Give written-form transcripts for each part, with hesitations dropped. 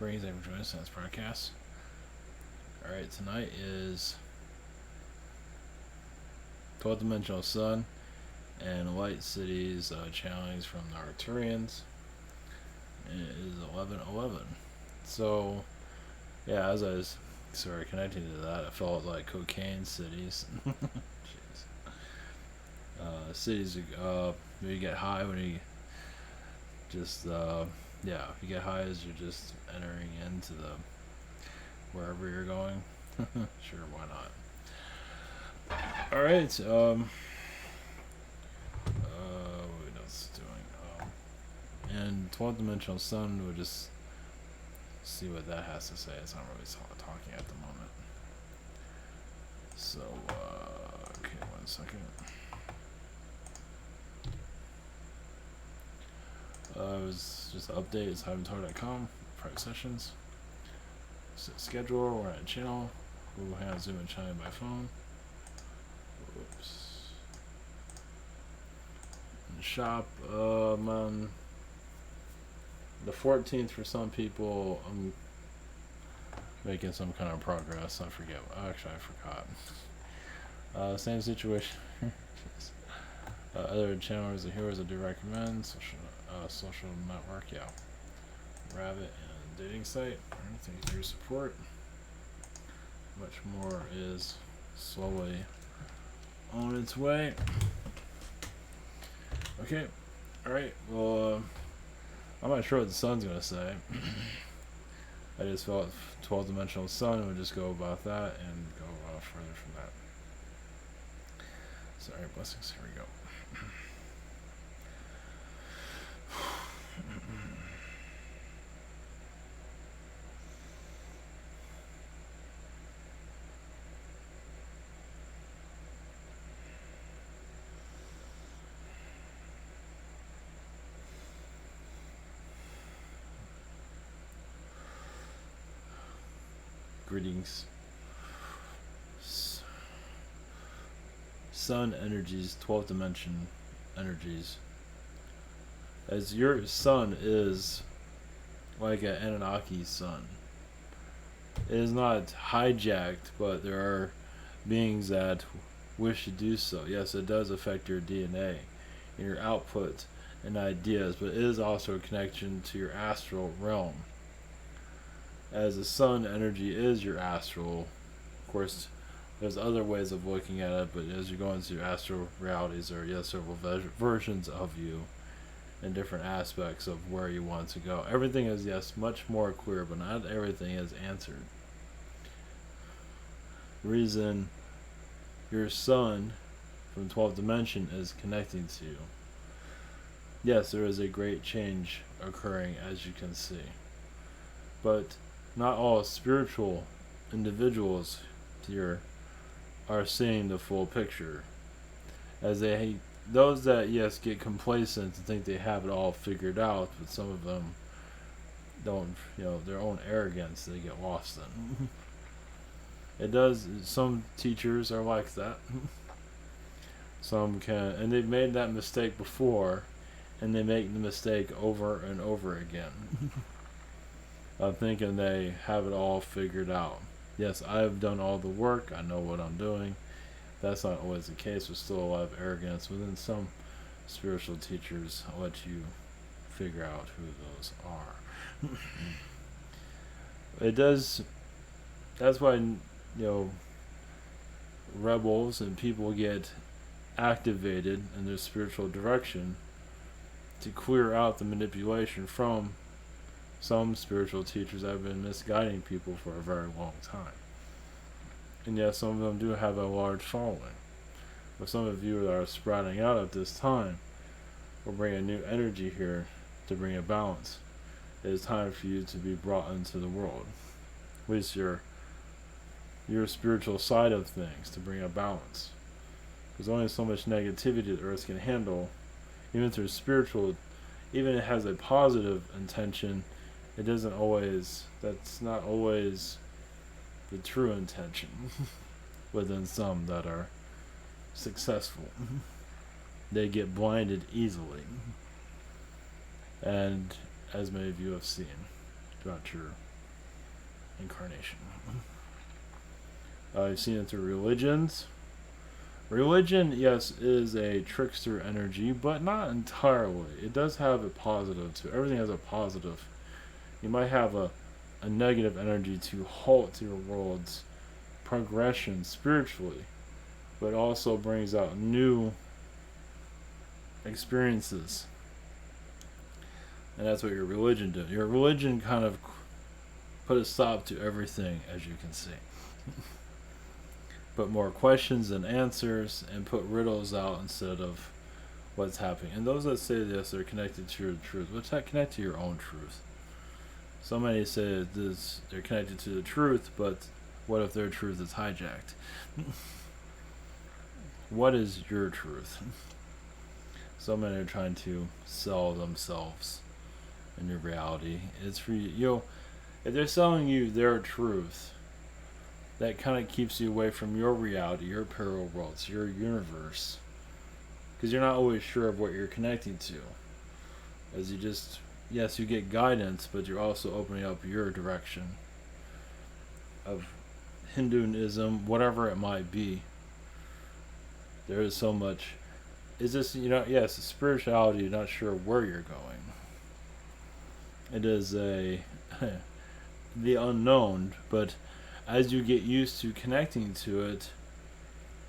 Greetings, everyone, joining us on this broadcast. Alright, tonight is 12th Dimensional Sun and Light Cities challenge from the Arcturians. And it is 11:11. So, yeah, as I was connecting to that, I felt like cocaine cities. Jeez. Cities, you get high when you just, you get high as you're just entering into the wherever you're going. Sure, why not? All right. What else is doing? And 12th Dimensional Sun, we'll just see what that has to say. It's not really talking at the moment. So, okay, 1 second. It was just an update. It's hyventor.com. Private sessions. Schedule. We're at a channel. Google Hangout, Zoom, and Chime by phone. Whoops. And shop. On the 14th for some people. I'm making some kind of progress. I forget. Actually, I forgot. Same situation. Other channels and heroes I do recommend. Social network, yeah. Rabbit and dating site. Thank you for your support. Much more is slowly on its way. Okay. Alright, well, I'm not sure what the sun's gonna say. I just felt 12th Dimensional Sun would just go about that and go further from that. Sorry, blessings. Here we go. Greetings. Sun energies, 12th dimension energies. As your sun is like an Anunnaki sun. It is not hijacked, but there are beings that wish to do so. Yes, it does affect your DNA and your output and ideas, but it is also a connection to your astral realm. As the sun energy is your astral, of course, there's other ways of looking at it, but as you go into astral realities, there are several versions of you and different aspects of where you want to go. Everything is, much more clear, but not everything is answered. The reason your sun from 12th dimension is connecting to you. Yes, there is a great change occurring, as you can see. But not all spiritual individuals here are seeing the full picture. As those that get complacent and think they have it all figured out, but some of them don't, their own arrogance they get lost in. It does. Some teachers are like that. Some can, and they've made that mistake before, and they make the mistake over and over again. Of thinking they have it all figured out. Yes, I've done all the work. I know what I'm doing. That's not always the case. There's still a lot of arrogance within some spiritual teachers. I'll let you figure out who those are. It does. That's why rebels and people get activated in their spiritual direction to clear out the manipulation from some spiritual teachers that have been misguiding people for a very long time. And yes, some of them do have a large following. But some of you that are sprouting out at this time will bring a new energy here to bring a balance. It is time for you to be brought into the world. At least your spiritual side of things, to bring a balance. There's only so much negativity the earth can handle. Even if there's spiritual, even if it has a positive intention, it doesn't always, that's not always the true intention within some that are successful. They get blinded easily. And as many of you have seen throughout your incarnation. You've seen it through religions. Religion, yes, is a trickster energy, but not entirely. It does have a positive too. Everything has a positive. You might have a negative energy to halt your world's progression spiritually, but also brings out new experiences. And that's what your religion did. Your religion kind of put a stop to everything, as you can see. Put more questions than answers, and put riddles out instead of what's happening. And those that say this are connected to your truth. Well, connect to your own truth. So many say this, they're connected to the truth, but what if their truth is hijacked? What is your truth? So many are trying to sell themselves in your reality. It's for you. You know, if they're selling you their truth, that kind of keeps you away from your reality, your parallel worlds, your universe. Because you're not always sure of what you're connecting to. As you just, yes, you get guidance, but you're also opening up your direction of Hinduism, whatever it might be. There is so much. It's just, yes, spirituality, you're not sure where you're going. It is the unknown, but as you get used to connecting to it,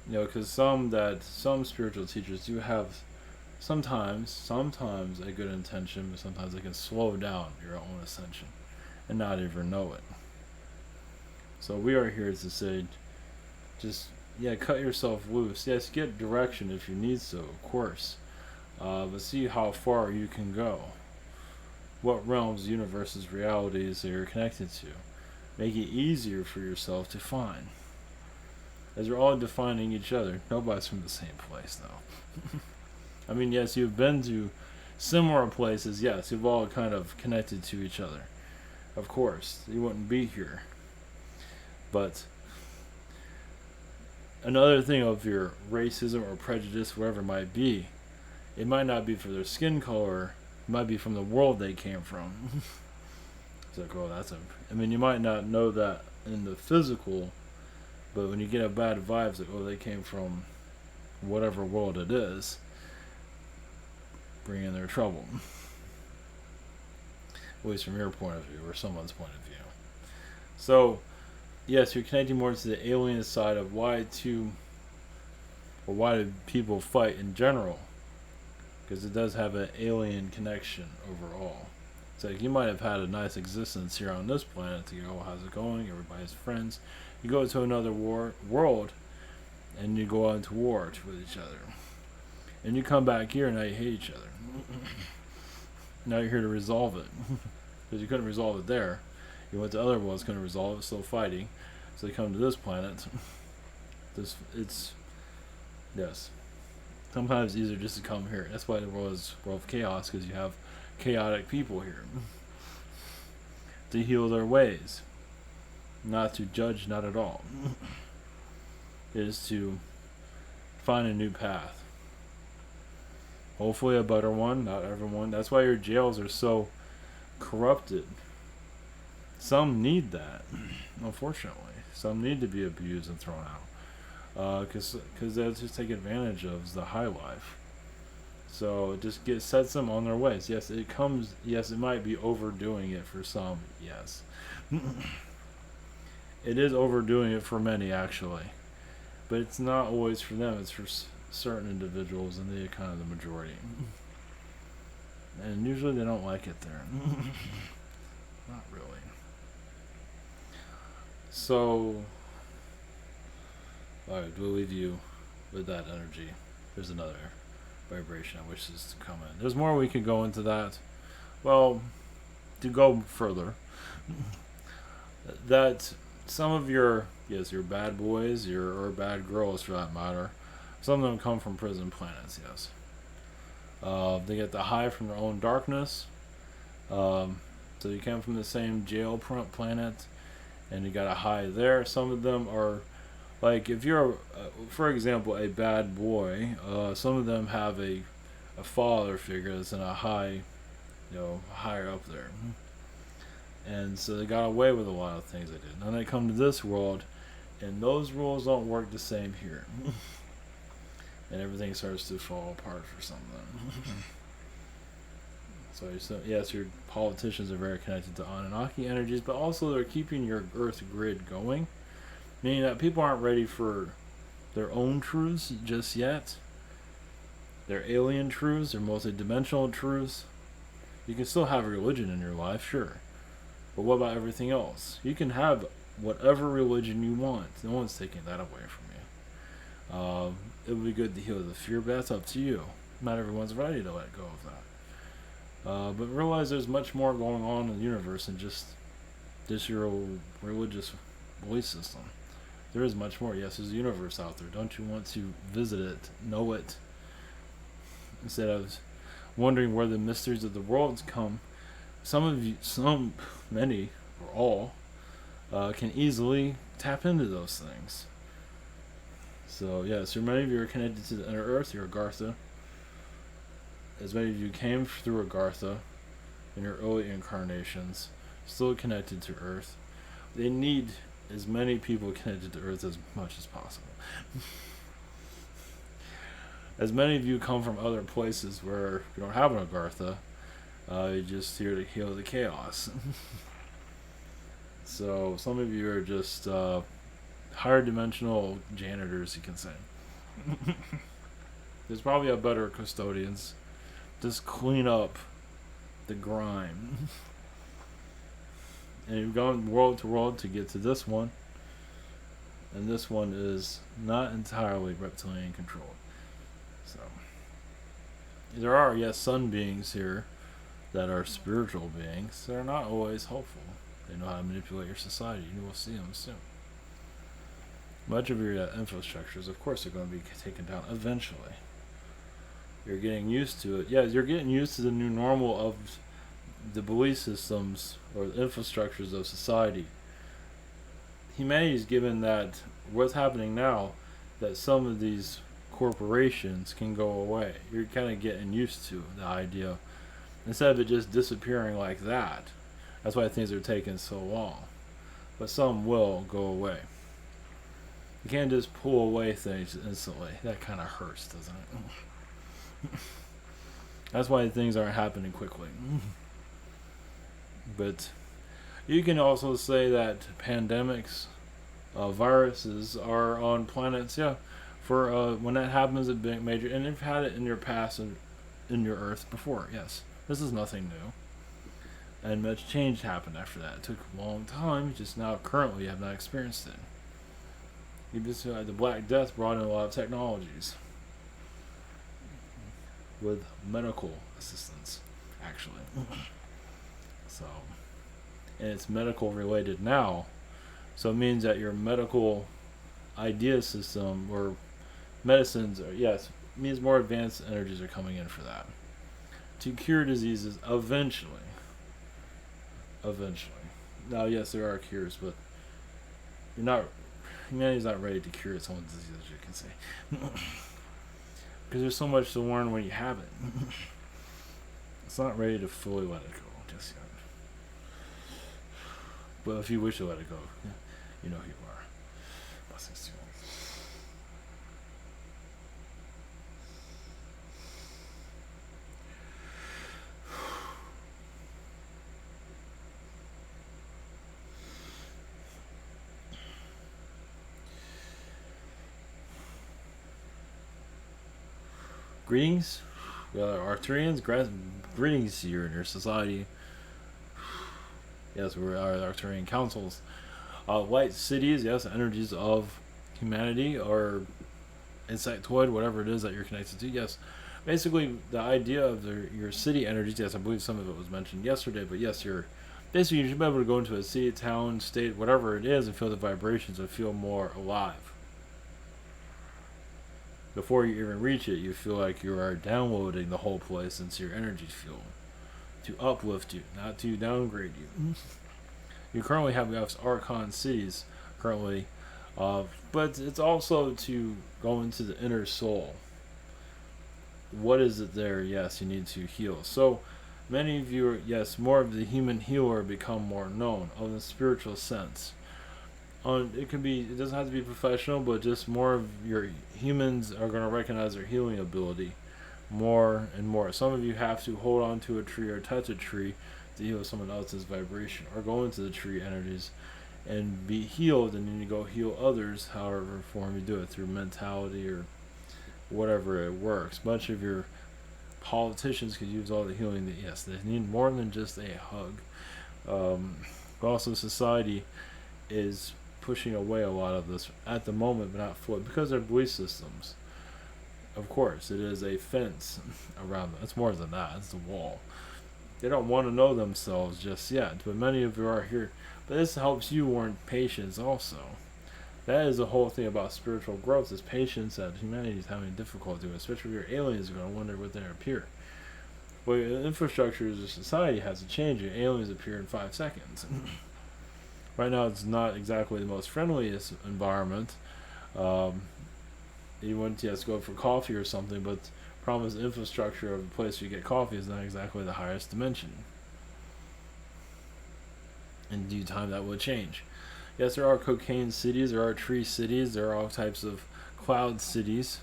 because some spiritual teachers do have sometimes a good intention, but sometimes they can slow down your own ascension and not even know it. So we are here to say, just cut yourself loose. Yes, get direction if you need so, of course, but see how far you can go. What realms, universes, realities that you're connected to. Make it easier for yourself to find. As you're all defining each other. Nobody's from the same place, though. I mean, yes, you've been to similar places. Yes, you've all kind of connected to each other. Of course, you wouldn't be here. But another thing of your racism or prejudice, whatever it might be, it might not be for their skin color. It might be from the world they came from. It's like, you might not know that in the physical, but when you get a bad vibe, it's like, they came from whatever world it is, bringing their trouble. At least from your point of view, or someone's point of view. So, yes, you're connecting more to the alien side of why do people fight in general, because it does have an alien connection overall. It's like you might have had a nice existence here on this planet to go, how's it going? Everybody's friends. You go to another world, and you go out into war with each other. And you come back here, and now you hate each other. Now you're here to resolve it. Because you couldn't resolve it there. You went to other worlds, couldn't resolve it, still fighting. So they come to this planet. Yes. Sometimes it's easier just to come here. That's why the world is world of chaos, because you have chaotic people here. To heal their ways. Not to judge, not at all. It is to find a new path. Hopefully a better one, not everyone. That's why your jails are so corrupted. Some need that, unfortunately. Some need to be abused and thrown out. Because they'll just take advantage of the high life. So it just sets them on their ways. Yes, it might be overdoing it for some, yes. It is overdoing it for many, actually. But it's not always for them, it's for certain individuals, and they're kind of the majority. And usually they don't like it there. Not really. So, alright, we'll leave you with that energy. There's another vibration I wish this to come in. There's more we could go into that. Well, to go further, that some of your bad boys, or bad girls for that matter, some of them come from prison planets, yes. They get the high from their own darkness. So you come from the same jail planet, and you got a high there. Some of them are, like, if you're, for example, a bad boy, some of them have a father figure that's in a high, higher up there. And so they got away with a lot of things they did. Now they come to this world, and those rules don't work the same here. And everything starts to fall apart for some of them. So yes, your politicians are very connected to Anunnaki energies, but also they're keeping your Earth grid going, meaning that people aren't ready for their own truths just yet. They're alien truths, they're multidimensional truths. You can still have religion in your life, sure. But what about everything else? You can have whatever religion you want. No one's taking that away from you. It would be good to heal the fear, but that's up to you. Not everyone's ready to let go of that. But realize there's much more going on in the universe than just your religious belief system. There is much more. Yes, there's a universe out there. Don't you want to visit it, know it, instead of wondering where the mysteries of the worlds come? Many, or all, can easily tap into those things. So, so many of you are connected to the inner earth, you're Agartha. As many of you came through Agartha in your early incarnations, still connected to Earth. They need as many people connected to Earth as much as possible. As many of you come from other places where you don't have an Agartha, you're just here to heal the chaos. So some of you are just higher dimensional janitors, you can say. There's probably a better custodians. Just clean up the grime. And you've gone world to world to get to this one. And this one is not entirely reptilian controlled. So there are, yes, sun beings here that are spiritual beings. They're not always hopeful. They know how to manipulate your society. You will see them soon. Much of your infrastructures, of course, are going to be taken down eventually. You're getting used to it. Yeah, you're getting used to the new normal of the belief systems or the infrastructures of society. Humanity is given that what's happening now, that some of these corporations can go away. You're kind of getting used to the idea. Instead of it just disappearing like that. That's why things are taking so long. But some will go away. You can't just pull away things instantly. That kind of hurts, doesn't it? That's why things aren't happening quickly. But you can also say that pandemics, viruses are on planets, for when that happens, a big major, and you've had it in your past and in your Earth before, yes. This is nothing new. And much change happened after that. It took a long time, just now currently you have not experienced it. You just the Black Death brought in a lot of technologies. With medical assistance, actually. So, and it's medical related now. So it means that your medical idea system or medicines are, means more advanced energies are coming in for that. To cure diseases eventually. Now, yes, there are cures, but humanity's not ready to cure its own disease, as you can say. Because there's so much to learn when you have it. It's not ready to fully let it go just yet. But if you wish to let it go, you know who you are. Blessings to you. Greetings, Arcturians. Greetings to you and your society. Yes, we're our Arcturian councils. Light cities, yes, energies of humanity or insectoid, whatever it is that you're connected to. Yes, basically the idea of your city energies. Yes, I believe some of it was mentioned yesterday, but yes, you should be able to go into a city, town, state, whatever it is, and feel the vibrations and feel more alive. Before you even reach it, you feel like you are downloading the whole place into your energy field to uplift you, not to downgrade you. You currently have Archon cities currently, but it's also to go into the inner soul. What is it there? Yes, you need to heal. So Many of you are, yes, more of the human healer become more known of the spiritual sense. It can be, it doesn't have to be professional, but just more of your humans are going to recognize their healing ability more and more. Some of you have to hold on to a tree or touch a tree to heal someone else's vibration, or go into the tree energies and be healed, and then you go heal others, however form you do it, through mentality or whatever it works. Much of your politicians could use all the healing that, yes, they need more than just a hug. But also society is pushing away a lot of this at the moment, but not fully, because their belief systems. Of course, it is a fence around them. It's more than that. It's the wall. They don't want to know themselves just yet, but many of you are here. But this helps you learn patience also. That is the whole thing about spiritual growth, is patience that humanity is having difficulty with, especially if your aliens are going to wonder when they appear. Well, the infrastructure of society has to change. Your aliens appear in 5 seconds. Right now, it's not exactly the most friendliest environment. You wouldn't just go for coffee or something, but the problem is the infrastructure of the place you get coffee is not exactly the highest dimension. In due time, that will change. Yes, there are cocaine cities, there are tree cities, there are all types of cloud cities.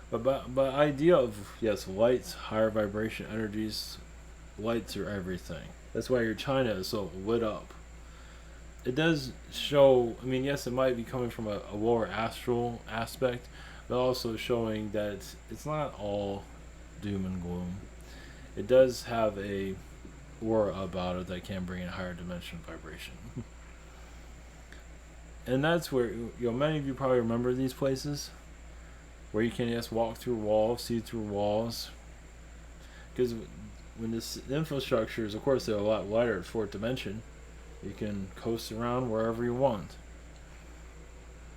But idea of, yes, lights, higher vibration energies, lights are everything. That's why your China is so lit up. It does show, I mean, yes, it might be coming from a lower astral aspect, but also showing that it's not all doom and gloom. It does have a aura about it that can bring in a higher dimension of vibration. And that's where, many of you probably remember these places where you can just walk through walls, see through walls. Because when this infrastructure is, of course, they're a lot lighter at 4th dimension. You can coast around wherever you want.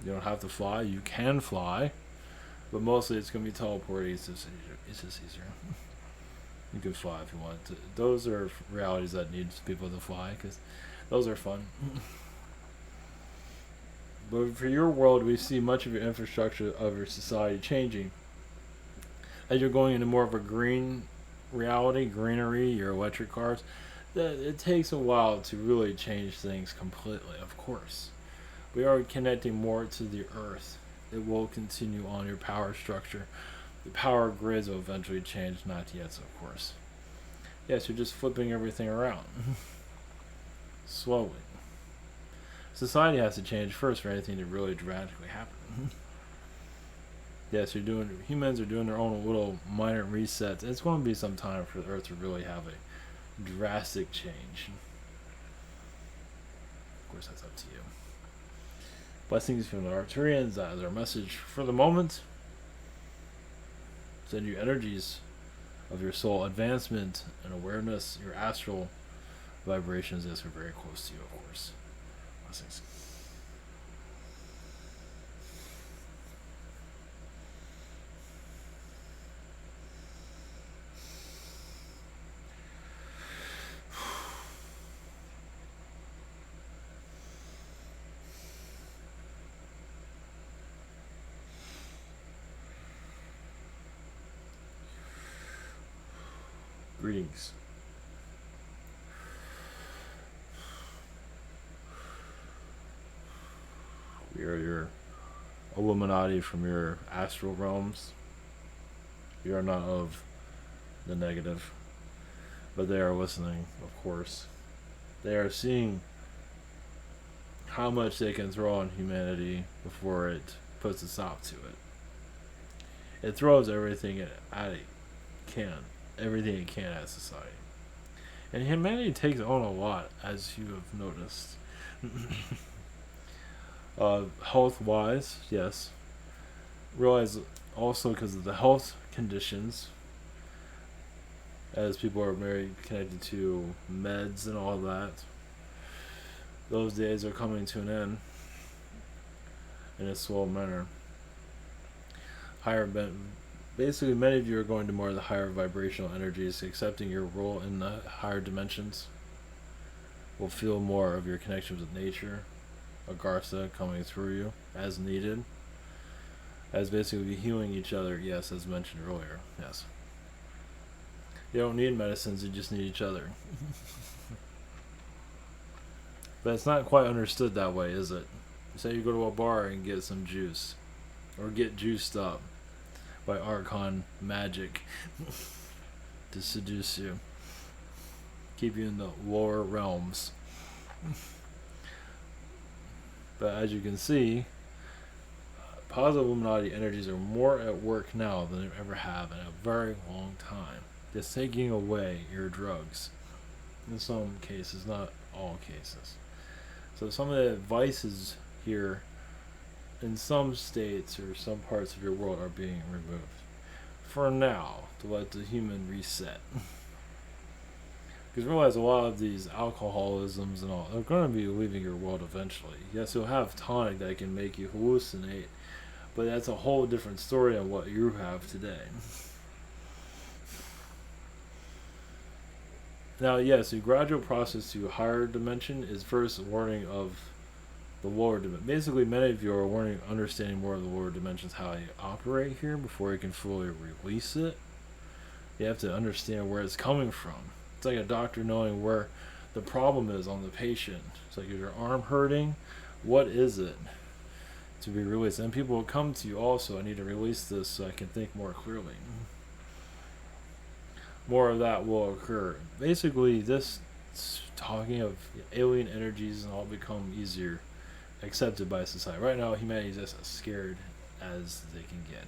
You don't have to fly. You can fly, but mostly it's going to be teleporting. It's just easier. You can fly if you want to. Those are realities that need people to fly, because those are fun. But for your world, we see much of your infrastructure of your society changing. As you're going into more of a green reality, greenery, your electric cars, it takes a while to really change things completely, of course. We are connecting more to the earth. It will continue on your power structure. The power grids will eventually change, not yet, of course. Yes, you're just flipping everything around. Slowly. Society has to change first for anything to really drastically happen. Yes, humans are doing their own little minor resets. It's going to be some time for the earth to really have a drastic change. Of course, that's up to you. Blessings from the Arcturians. That is our message for the moment. Send you energies of your soul advancement and awareness, your astral vibrations. Yes, we're very close to you, of course. Blessings. Greetings. We are your Illuminati from your astral realms. We are not of the negative, but they are listening, of course. They are seeing how much they can throw on humanity before it puts a stop to it. It throws everything at it can. Everything it can at society. And humanity takes on a lot, as you have noticed. Health-wise, yes. Realize also because of the health conditions, as people are very connected to meds and all that, those days are coming to an end in a slow manner. Basically, many of you are going to more of the higher vibrational energies, accepting your role in the higher dimensions. Will feel more of your connections with nature, Agartha coming through you as needed, as basically healing each other. Yes, as mentioned earlier. Yes. You don't need medicines, you just need each other. But it's not quite understood that way, is it? Say you go to a bar and get some juice, or get juiced up by Archon magic to seduce you, keep you in the lower realms. But as you can see, positive Illuminati energies are more at work now than they ever have in a very long time. Just taking away your drugs. In some cases, not all cases. So some of the advices here in some states or some parts of your world are being removed. For now, to let the human reset. Because realize a lot of these alcoholisms and all, they're going to be leaving your world eventually. Yes, you'll have tonic that can make you hallucinate, but that's a whole different story on what you have today. Now, yes, the gradual process to a higher dimension is first learning of the lower dimension. Basically, many of you are learning, understanding more of the lower dimensions, how you operate here before you can fully release it. You have to understand where it's coming from. It's like a doctor knowing where the problem is on the patient. It's like, is your arm hurting? What is it to be released? And people will come to you also, I need to release this so I can think more clearly. More of that will occur. Basically, this talking of alien energies and all become easier accepted by society. Right now, humanity is just as scared as they can get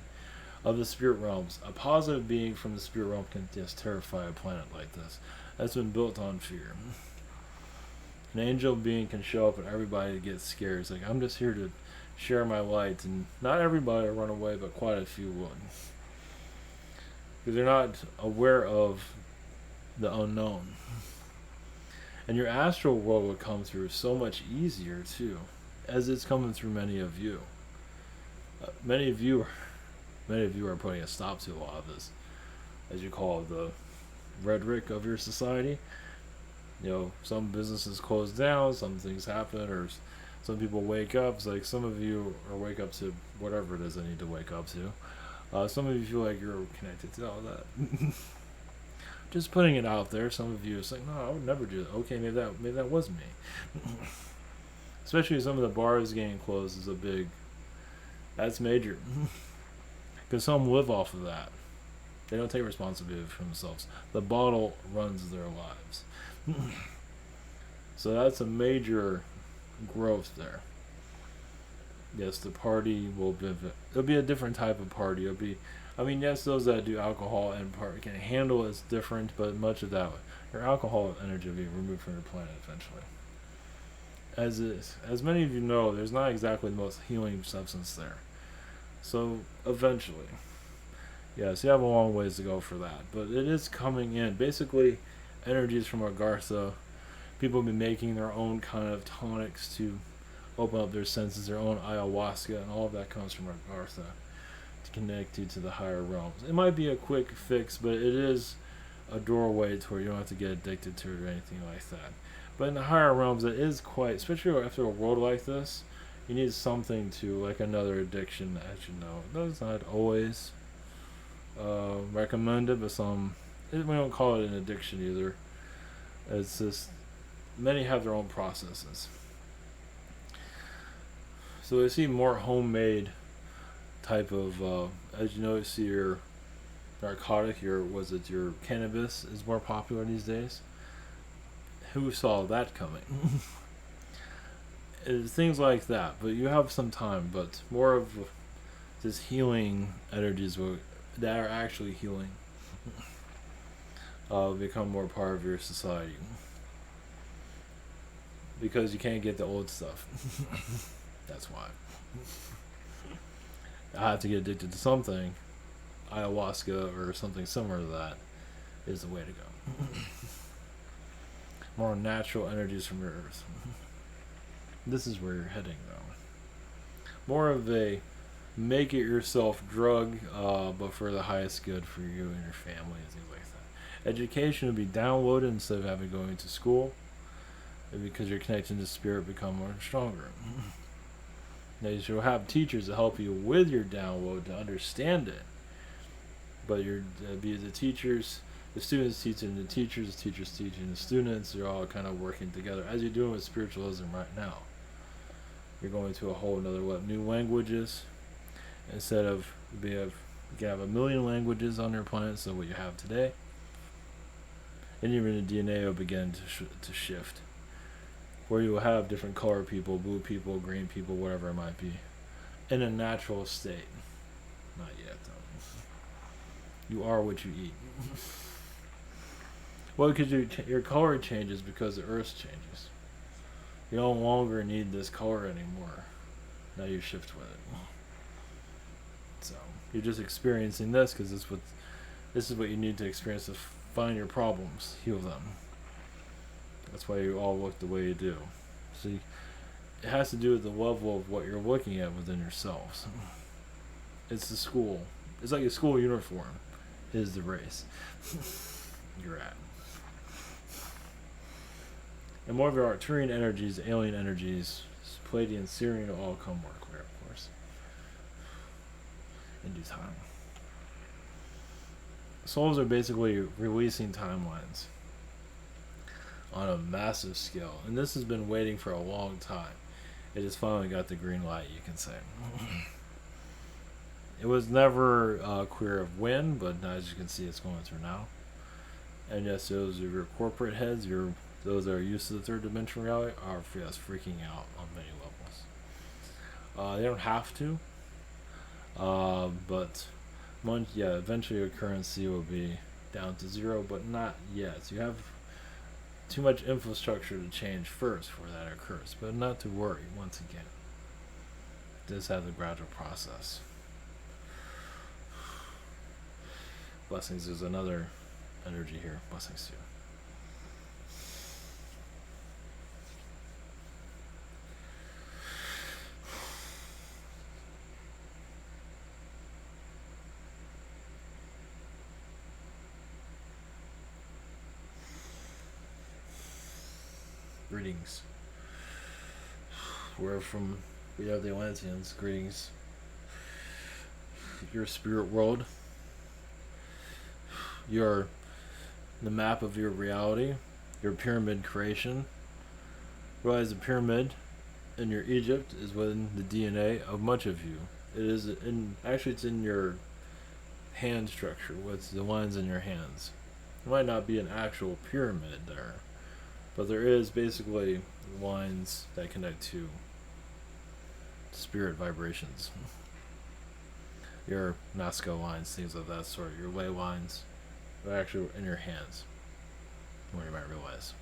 of the spirit realms. A positive being from the spirit realm can just terrify a planet like this. That's been built on fear. An angel being can show up and everybody gets scared. It's like, I'm just here to share my light, and not everybody will run away, but quite a few would. Because they're not aware of the unknown. And your astral world will come through so much easier too, as it's coming through many of you. Many of you are putting a stop to a lot of this, as you call it, the rhetoric of your society. You know, some businesses close down, some things happen, or some people wake up. It's like some of you are wake up to whatever it is they need to wake up to. Some of you feel like you're connected to all that. Just putting it out there. Some of you are saying, no, I would never do that. Okay, maybe that was me. Especially some of the bars getting closed is that's major. Because some live off of that. They don't take responsibility for themselves. The bottle runs their lives. So that's a major growth there. Yes, the party it'll be a different type of party. Yes, those that do alcohol and party can handle it's different, but much of that, your alcohol energy will be removed from your planet eventually. As many of you know, there's not exactly the most healing substance there. So eventually, yes, you have a long ways to go for that, but it is coming in. Basically, energies from Agartha. People have been making their own kind of tonics to open up their senses, their own ayahuasca, and all of that comes from Agartha to connect you to the higher realms. It might be a quick fix, but it is a doorway to where you don't have to get addicted to it or anything like that. But in the higher realms, it is quite, especially after a world like this, you need something to, like another addiction, as you know. That's not always recommended, but we don't call it an addiction either. It's just, many have their own processes. So I see more homemade type of, as you know, you see your narcotic, your cannabis is more popular these days. Who saw that coming? It's things like that, but you have some time, but more of this healing energies that are actually healing become more part of your society. Because you can't get the old stuff. That's why. I have to get addicted to something. Ayahuasca or something similar to that is the way to go. More natural energies from your earth. This is where you're heading, though. More of a make it yourself drug, but for the highest good for you and your family and things like that. Education will be downloaded instead of having going to school, because your connection to spirit become more stronger. Now you should have teachers to help you with your download to understand it, but the teachers, the students teaching the teachers teaching the students. They're all kind of working together, as you're doing with spiritualism right now. You're going to a whole another level. New languages, instead of you can have a million languages on your planet, so what you have today, and even the DNA will begin to shift, where you will have different color people, blue people, green people, whatever it might be, in a natural state. Not yet, though. You are what you eat. Well, because your color changes because the earth changes. You no longer need this color anymore. Now you shift with it. So you're just experiencing this because this is what you need to experience to find your problems, heal them. That's why you all look the way you do. See, it has to do with the level of what you're looking at within yourselves. It's the school. It's like a school uniform is the race you're at. And more of your Arcturian energies, alien energies, Palladian, Syrian will all come more clear, of course, in due time. Souls are basically releasing timelines on a massive scale, and this has been waiting for a long time. It just finally got the green light, you can say. It was never clear of when, but as you can see, it's going through now. And yes, those are your corporate heads, those that are used to the third dimension reality, are freaking out on many levels. They don't have to, but eventually your currency will be down to zero, but not yet. So you have too much infrastructure to change first before that occurs, but not to worry. Once again, this has a gradual process. Blessings. There's another energy here. Blessings too. Greetings. We have the Atlanteans. Greetings. Your spirit world. Your the map of your reality. Your pyramid creation. Realize the pyramid in your Egypt is within the DNA of much of you. It's in your hand structure, with the lines in your hands. It might not be an actual pyramid there, but there is basically lines that connect to spirit vibrations. Your Nazca lines, things of that sort. Your ley lines are actually in your hands, more you might realize.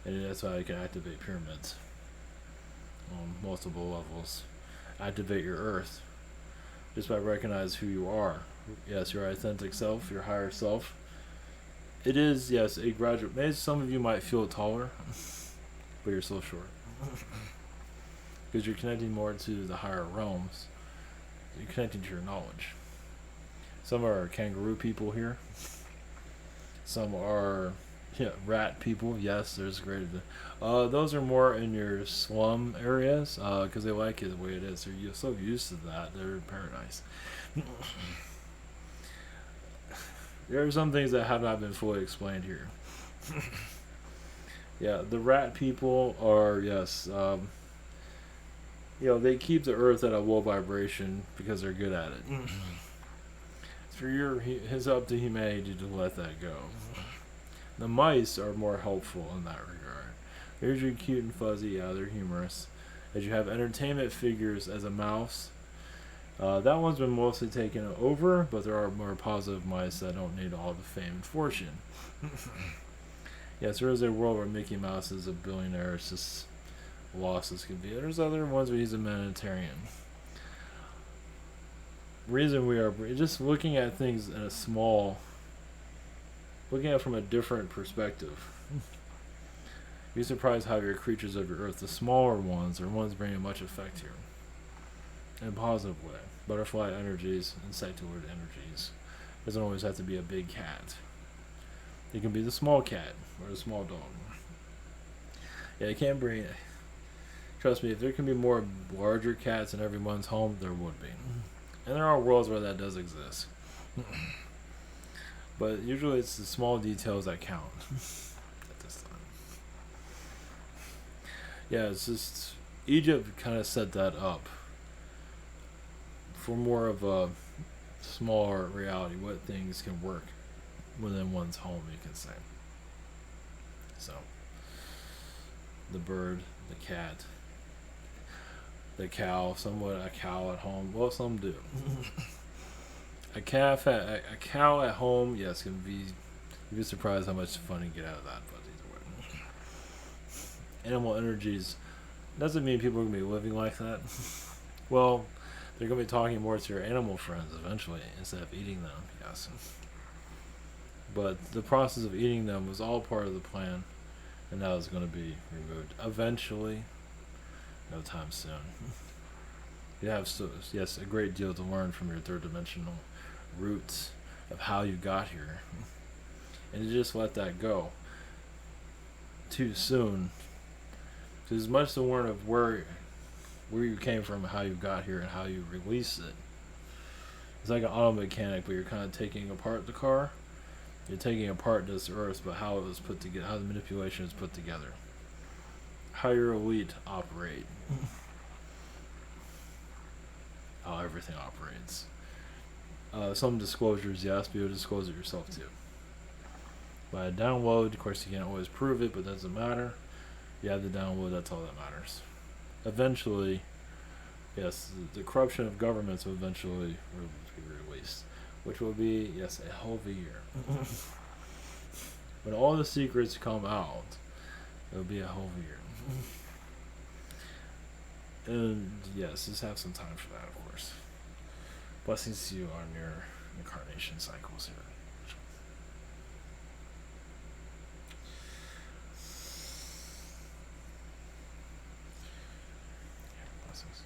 And that's how you can activate pyramids on multiple levels. Activate your earth just by recognizing who you are. Yes, your authentic self, your higher self. It is, yes, a graduate. Maybe some of you might feel taller, but you're so short. Because you're connecting more to the higher realms. You're connecting to your knowledge. Some are kangaroo people here. Some are rat people. Yes, there's great. Those are more in your slum areas because they like it the way it is. They're so used to that. They're in paradise. There are some things that have not been fully explained here. Yeah, the rat people are, yes, they keep the earth at a low vibration because they're good at it. It's up to humanity to let that go. The mice are more helpful in that regard. They're usually cute and fuzzy, they're humorous. As you have entertainment figures as a mouse, that one's been mostly taken over, but there are more positive mice that don't need all the fame and fortune. Yes, there is a world where Mickey Mouse is a billionaire. It's just lost as could be. There's other ones where he's a humanitarian. Reason we are just looking at things in looking at it from a different perspective. Be surprised how your creatures of your earth, the smaller ones, are ones bringing much effect here. In a positive way. Butterfly energies, insectoid energies. Doesn't always have to be a big cat. It can be the small cat or the small dog. Yeah, it can bring. Trust me, if there can be more larger cats in everyone's home, there would be. And there are worlds where that does exist. But But usually it's the small details that count at this time. Yeah, it's just Egypt kind of set that up for more of a smaller reality, what things can work within one's home, you can say. So, the bird, the cat, the cow, somewhat a cow at home. Well, some do. A cow at home, yes, can be. You'd be surprised how much fun you get out of that. But either way, animal energies doesn't mean people are gonna be living like that. Well, they're gonna be talking more to your animal friends eventually instead of eating them. Yes, but the process of eating them was all part of the plan, and now it's gonna be removed eventually. No time soon. You have yes, a great deal to learn from your third dimensional roots of how you got here, and to just let that go too soon. There's much to learn of where you came from, how you got here, and how you release it. It's like an auto mechanic, but you're kind of taking apart the car. You're taking apart this earth, but how it was put together, how the manipulation is put together, how your elite operate, how everything operates. Some disclosures, yes, but you'll disclose it yourself too. By a download, of course, you can't always prove it, but it doesn't matter. You have the download, that's all that matters. Eventually, yes, the corruption of governments will eventually be released, which will be, yes, a hell of a year. When all the secrets come out, it will be a hell of a year. And yes, just have some time for that, of course. Blessings to you on your incarnation cycles here. Blessings.